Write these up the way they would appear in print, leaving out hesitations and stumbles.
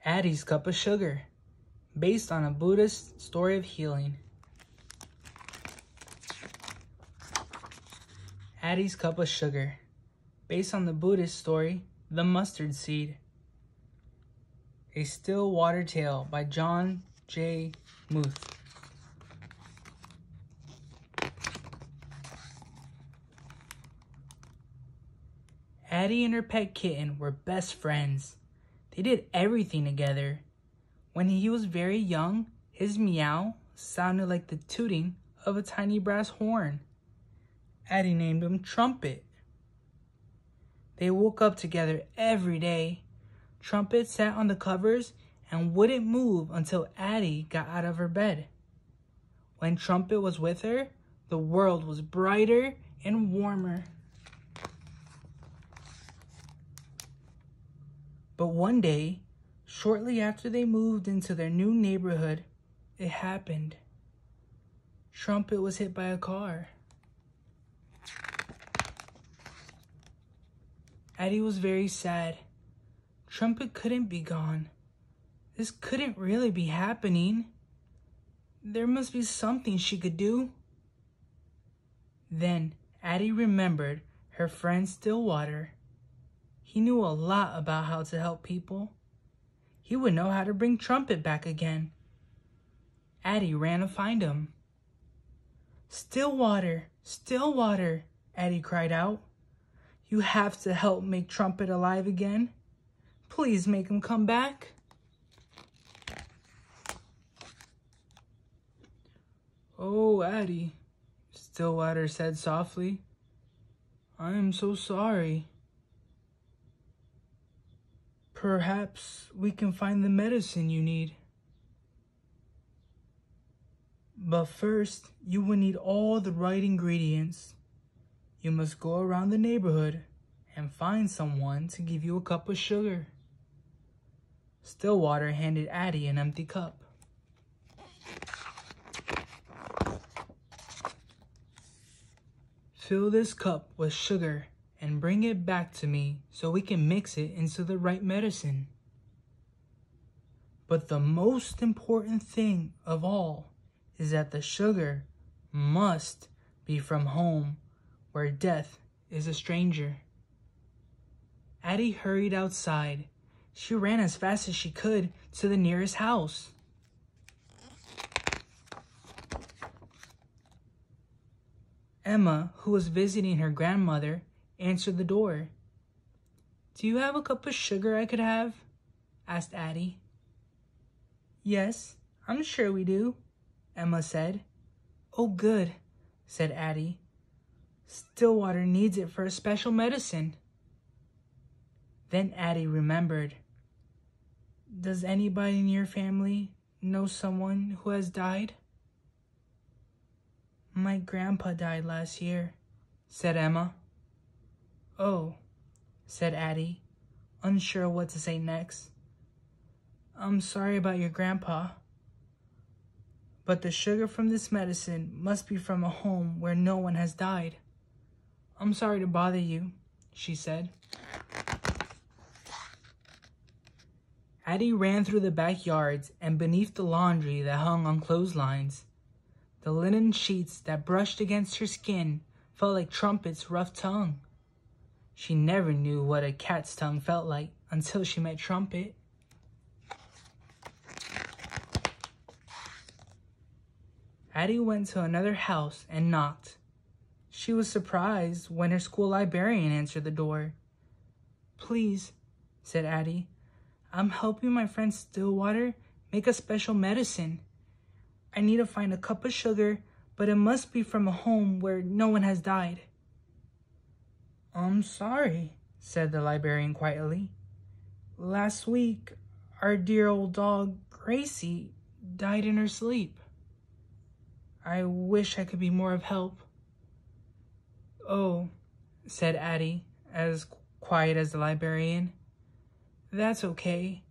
Addie's Cup of Sugar, based on a Buddhist story of healing. Addie's Cup of Sugar, based on the Buddhist story, The Mustard Seed. A Stillwater Tale by Jon J Muth. Addie and her pet kitten were best friends. They did everything together. When he was very young, his meow sounded like the tooting of a tiny brass horn. Addie named him Trumpet. They woke up together every day. Trumpet sat on the covers and wouldn't move until Addie got out of her bed. When Trumpet was with her, the world was brighter and warmer. But one day, shortly after they moved into their new neighborhood, it happened. Trumpet was hit by a car. Addie was very sad. Trumpet couldn't be gone. This couldn't really be happening. There must be something she could do. Then Addie remembered her friend Stillwater. He knew a lot about how to help people. He would know how to bring Trumpet back again. Addie ran to find him. "Stillwater, Stillwater," Addie cried out. "You have to help make Trumpet alive again. Please make him come back." "Oh, Addie," Stillwater said softly. "I am so sorry. Perhaps we can find the medicine you need. But first, you will need all the right ingredients. You must go around the neighborhood and find someone to give you a cup of sugar." Stillwater handed Addie an empty cup. "Fill this cup with sugar and bring it back to me so we can mix it into the right medicine. But the most important thing of all is that the sugar must be from home where death is a stranger." Addie hurried outside. She ran as fast as she could to the nearest house. Emma, who was visiting her grandmother, answered the door. "Do you have a cup of sugar I could have?" asked Addie. "Yes, I'm sure we do," Emma said. "Oh, good," said Addie. "Stillwater needs it for a special medicine." Then Addie remembered. "Does anybody in your family know someone who has died?" "My grandpa died last year," said Emma. "Oh," said Addie, unsure what to say next. "I'm sorry about your grandpa. But the sugar from this medicine must be from a home where no one has died. I'm sorry to bother you," she said. Addie ran through the backyards and beneath the laundry that hung on clotheslines. The linen sheets that brushed against her skin felt like Trumpet's rough tongue. She never knew what a cat's tongue felt like until she met Trumpet. Addie went to another house and knocked. She was surprised when her school librarian answered the door. "Please," said Addie, "I'm helping my friend Stillwater make a special medicine. I need to find a cup of sugar, but it must be from a home where no one has died." "I'm sorry," said the librarian quietly. "Last week, our dear old dog, Gracie, died in her sleep. I wish I could be more of help." "Oh," said Addie, as quiet as the librarian. "That's okay.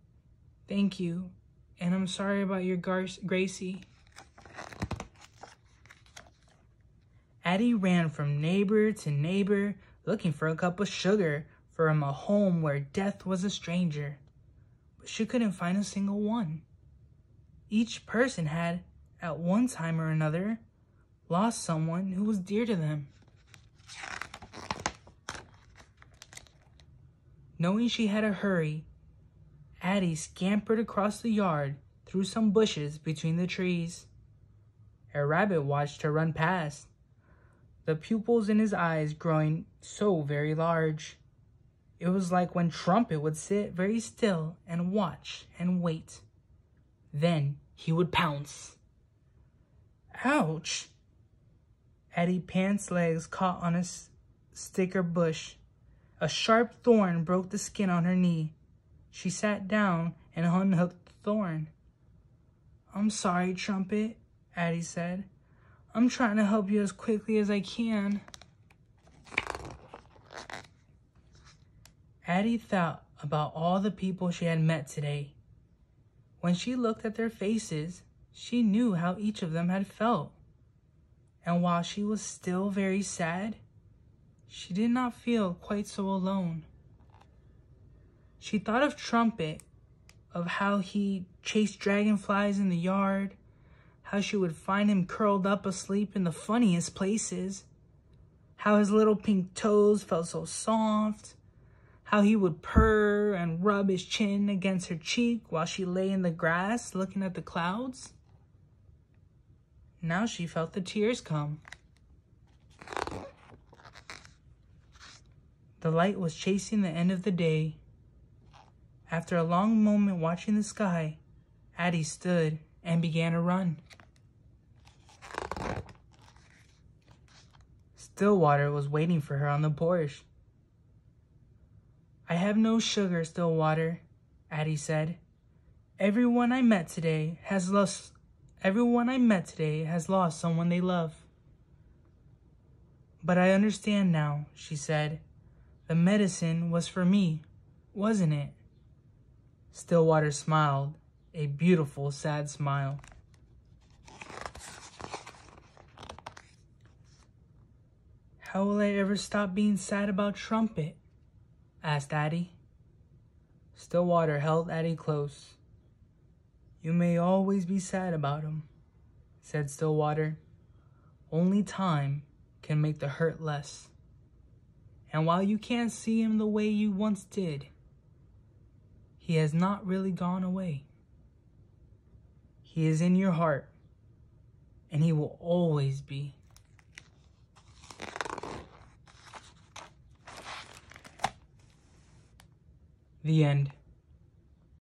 Thank you, and I'm sorry about your Gracie." Addie ran from neighbor to neighbor, looking for a cup of sugar from a home where death was a stranger. but she couldn't find a single one. Each person had, at one time or another, lost someone who was dear to them. Knowing she had to hurry, Addie scampered across the yard through some bushes between the trees. A rabbit watched her run past, the pupils in his eyes growing so very large. It was like when Trumpet would sit very still and watch and wait. Then he would pounce. Ouch! Addie Pants' legs caught on a stick or bush. A sharp thorn broke the skin on her knee. She sat down and unhooked the thorn. I'm sorry, Trumpet, Addie said. I'm trying to help you as quickly as I can. Addie thought about all the people she had met today. When she looked at their faces, she knew how each of them had felt. And while she was still very sad, she did not feel quite so alone. She thought of Trumpet, of how he chased dragonflies in the yard, how she would find him curled up asleep in the funniest places, how his little pink toes felt so soft, how he would purr and rub his chin against her cheek while she lay in the grass looking at the clouds. Now she felt the tears come. The light was chasing the end of the day. After a long moment watching the sky, Addie stood and began to run. Stillwater was waiting for her on the porch. I have no sugar, Stillwater, Addie said. Everyone I met today has lost someone they love. But I understand now, she said. The medicine was for me, wasn't it? Stillwater smiled, a beautiful, sad smile. How will I ever stop being sad about Trumpet? Asked Addie. Stillwater held Addie close. You may always be sad about him, said Stillwater. Only time can make the hurt less. And while you can't see him the way you once did, he has not really gone away. He is in your heart, and he will always be. The end.